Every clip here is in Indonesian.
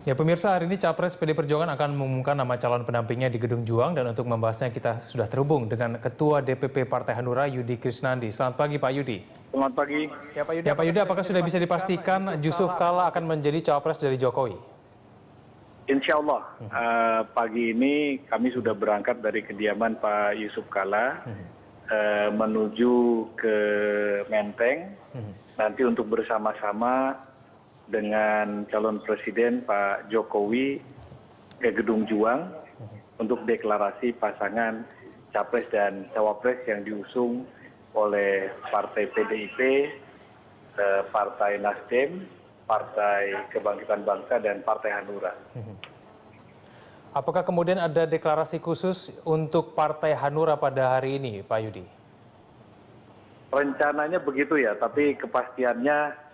Ya pemirsa, hari ini Capres PD Perjuangan akan mengumumkan nama calon pendampingnya di Gedung Juang dan untuk membahasnya kita sudah terhubung dengan Ketua DPP Partai Hanura Yudi Krisnandi. Selamat pagi Pak Yudi. Selamat pagi. Ya Pak Yudi, apakah sudah bisa dipastikan Yusuf Kala akan menjadi Cawapres dari Jokowi? Insya Allah pagi ini kami sudah berangkat dari kediaman Pak Yusuf Kala menuju ke Menteng nanti untuk bersama-sama dengan calon presiden Pak Jokowi ke Gedung Juang untuk deklarasi pasangan Capres dan Cawapres yang diusung oleh Partai PDIP, Partai Nasdem, Partai Kebangkitan Bangsa, dan Partai Hanura. Apakah kemudian ada deklarasi khusus untuk Partai Hanura pada hari ini, Pak Yudi? Rencananya begitu ya, tapi kepastiannya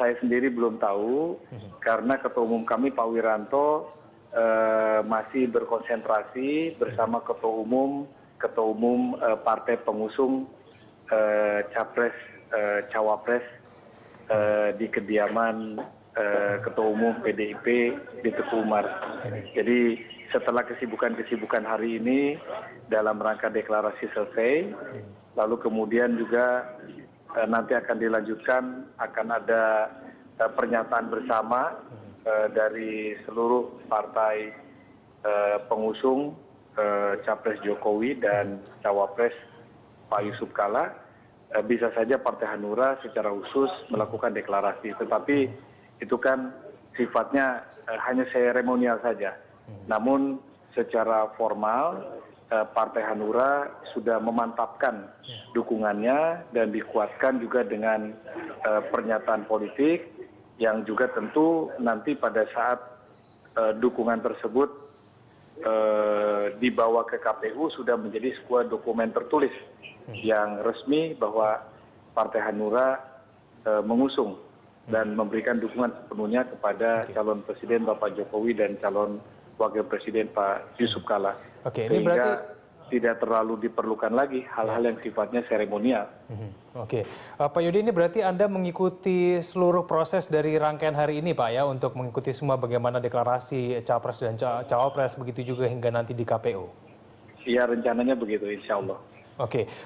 saya sendiri belum tahu karena Ketua Umum kami Pak Wiranto masih berkonsentrasi bersama Ketua Umum Partai Pengusung Capres Cawapres di kediaman Ketua Umum PDIP di Teguh Umar. Jadi setelah kesibukan hari ini dalam rangka deklarasi selesai, lalu kemudian juga nanti akan dilanjutkan, akan ada pernyataan bersama dari seluruh partai pengusung Capres Jokowi dan Cawapres Pak Yusuf Kala. Bisa saja Partai Hanura secara khusus melakukan deklarasi, tetapi itu kan sifatnya hanya seremonial saja. Namun secara formal Partai Hanura sudah memantapkan dukungannya dan dikuatkan juga dengan pernyataan politik yang juga tentu nanti pada saat dukungan tersebut dibawa ke KPU sudah menjadi sebuah dokumen tertulis yang resmi bahwa Partai Hanura mengusung dan memberikan dukungan sepenuhnya kepada calon presiden Bapak Jokowi dan calon wakil presiden Pak Yusuf Kala. Ini berarti tidak terlalu diperlukan lagi hal-hal yang sifatnya seremonial. Pak Yudi, ini berarti Anda mengikuti seluruh proses dari rangkaian hari ini Pak ya, untuk mengikuti semua bagaimana deklarasi Capres dan Cawapres, begitu juga hingga nanti di KPU? Iya, rencananya begitu, insya Allah.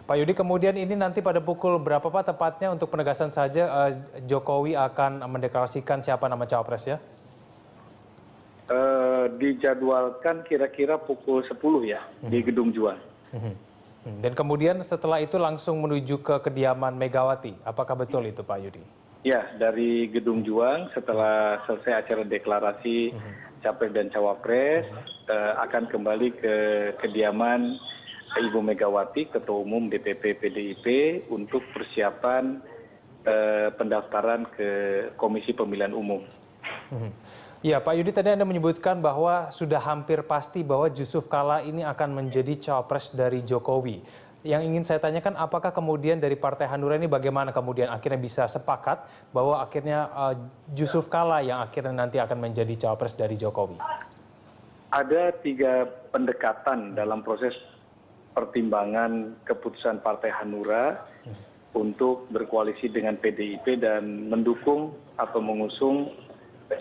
Pak Yudi, kemudian ini nanti pada pukul berapa Pak tepatnya untuk penegasan saja Jokowi akan mendeklarasikan siapa nama Cawapres ya? Dijadwalkan kira-kira pukul 10 ya di Gedung Juang. Dan kemudian setelah itu langsung menuju ke kediaman Megawati. Apakah betul itu Pak Yudi? Ya, dari Gedung Juang setelah selesai acara deklarasi Capres dan Cawapres akan kembali ke kediaman Ibu Megawati, Ketua Umum DPP PDIP untuk persiapan pendaftaran ke Komisi Pemilihan Umum. Ya, Pak Yudi, tadi Anda menyebutkan bahwa sudah hampir pasti bahwa Yusuf Kala ini akan menjadi Cawapres dari Jokowi. Yang ingin saya tanyakan, apakah kemudian dari Partai Hanura ini bagaimana kemudian akhirnya bisa sepakat bahwa akhirnya Yusuf Kala yang akhirnya nanti akan menjadi Cawapres dari Jokowi? Ada 3 pendekatan dalam proses pertimbangan keputusan Partai Hanura untuk berkoalisi dengan PDIP dan mendukung atau mengusung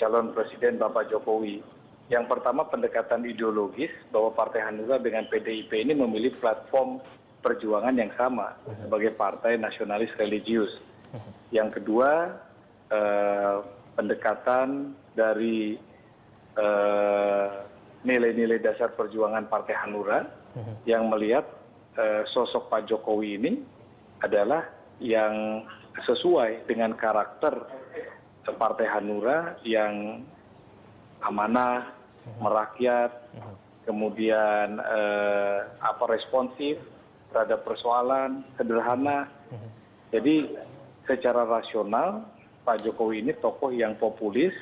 calon presiden Bapak Jokowi. Yang pertama, pendekatan ideologis bahwa Partai Hanura dengan PDIP ini memilih platform perjuangan yang sama sebagai partai nasionalis religius. Yang kedua, pendekatan dari nilai-nilai dasar perjuangan Partai Hanura yang melihat sosok Pak Jokowi ini adalah yang sesuai dengan karakter Partai Hanura yang amanah, merakyat, kemudian responsif terhadap persoalan, sederhana. Jadi secara rasional Pak Jokowi ini tokoh yang populis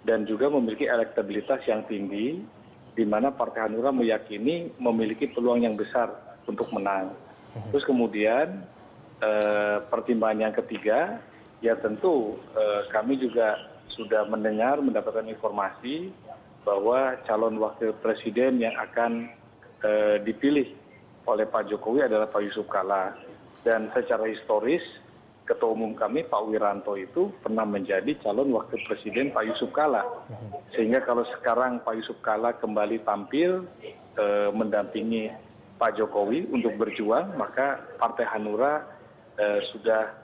dan juga memiliki elektabilitas yang tinggi, di mana Partai Hanura meyakini memiliki peluang yang besar untuk menang. Terus kemudian pertimbangan yang ketiga, ya tentu kami juga sudah mendapatkan informasi bahwa calon wakil presiden yang akan dipilih oleh Pak Jokowi adalah Pak Yusuf Kala. Dan secara historis Ketua Umum kami Pak Wiranto itu pernah menjadi calon wakil presiden Pak Yusuf Kala. Sehingga kalau sekarang Pak Yusuf Kala kembali tampil mendampingi Pak Jokowi untuk berjuang, maka Partai Hanura sudah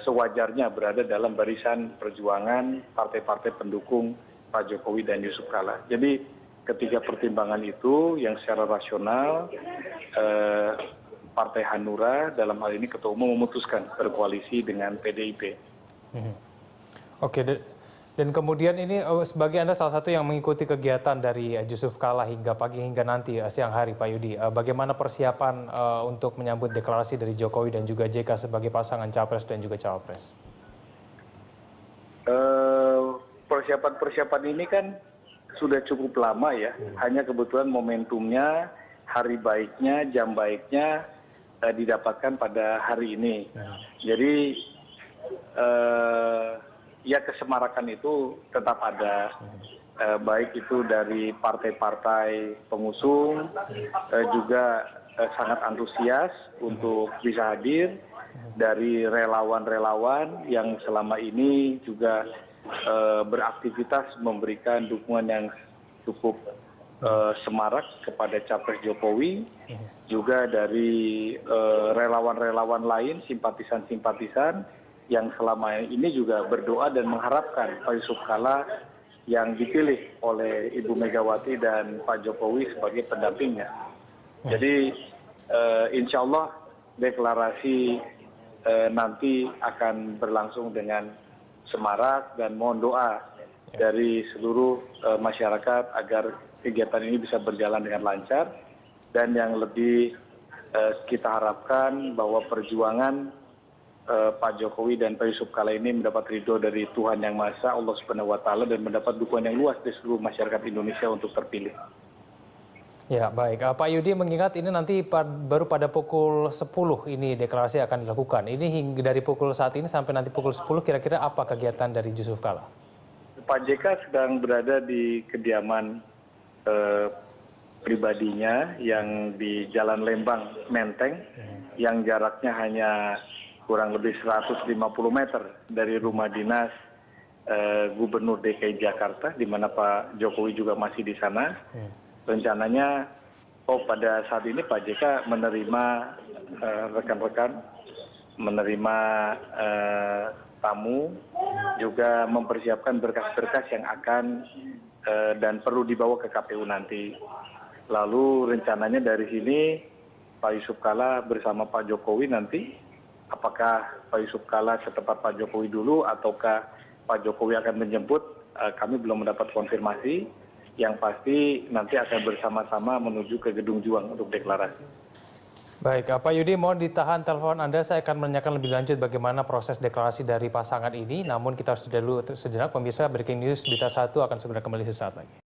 sewajarnya berada dalam barisan perjuangan partai-partai pendukung Pak Jokowi dan Yusuf Kala. Jadi ketiga pertimbangan itu yang secara rasional Partai Hanura dalam hal ini Ketua Umum memutuskan berkoalisi dengan PDIP. Oke, dan kemudian ini sebagai Anda salah satu yang mengikuti kegiatan dari Yusuf Kala hingga pagi hingga nanti siang hari, Pak Yudi. Bagaimana persiapan untuk menyambut deklarasi dari Jokowi dan juga JK sebagai pasangan capres dan juga cawapres? Persiapan ini kan sudah cukup lama ya. Hanya kebetulan momentumnya, hari baiknya, jam baiknya didapatkan pada hari ini. Jadi ya kesemarakan itu tetap ada, baik itu dari partai-partai pengusung juga sangat antusias untuk bisa hadir, dari relawan-relawan yang selama ini juga beraktivitas memberikan dukungan yang cukup semarak kepada capres Jokowi, juga dari relawan-relawan lain, simpatisan-simpatisan yang selama ini juga berdoa dan mengharapkan Pak Yusuf Kala yang dipilih oleh Ibu Megawati dan Pak Jokowi sebagai pendampingnya. Jadi insya Allah deklarasi nanti akan berlangsung dengan semarak dan mohon doa dari seluruh masyarakat agar kegiatan ini bisa berjalan dengan lancar, dan yang lebih kita harapkan bahwa perjuangan Pak Jokowi dan Pak Yusuf Kala ini mendapat ridho dari Tuhan Yang Maha Esa, Allah Subhanahu wa Ta'ala, dan mendapat dukungan yang luas dari seluruh masyarakat Indonesia untuk terpilih. Ya, baik. Pak Yudi mengingat ini nanti baru pada pukul 10 ini deklarasi akan dilakukan. Ini hingga dari pukul saat ini sampai nanti pukul 10 kira-kira apa kegiatan dari Yusuf Kala? Pak JK sedang berada di kediaman pribadinya yang di Jalan Lembang, Menteng, yang jaraknya hanya kurang lebih 150 meter dari rumah dinas Gubernur DKI Jakarta, di mana Pak Jokowi juga masih di sana. Rencananya pada saat ini Pak JK menerima rekan-rekan, menerima tamu, juga mempersiapkan berkas-berkas yang akan dan perlu dibawa ke KPU nanti. Lalu rencananya dari sini Pak Yusuf Kala bersama Pak Jokowi nanti, apakah Pak Yusuf Kala setempat Pak Jokowi dulu ataukah Pak Jokowi akan menjemput, kami belum mendapat konfirmasi. Yang pasti nanti akan bersama-sama menuju ke Gedung Juang untuk deklarasi. Baik, Pak Yudi, mohon ditahan telepon Anda. Saya akan menanyakan lebih lanjut bagaimana proses deklarasi dari pasangan ini. Namun kita harus jeda dulu sejenak. Pemirsa, Breaking News Berita 1 akan segera kembali sesaat lagi.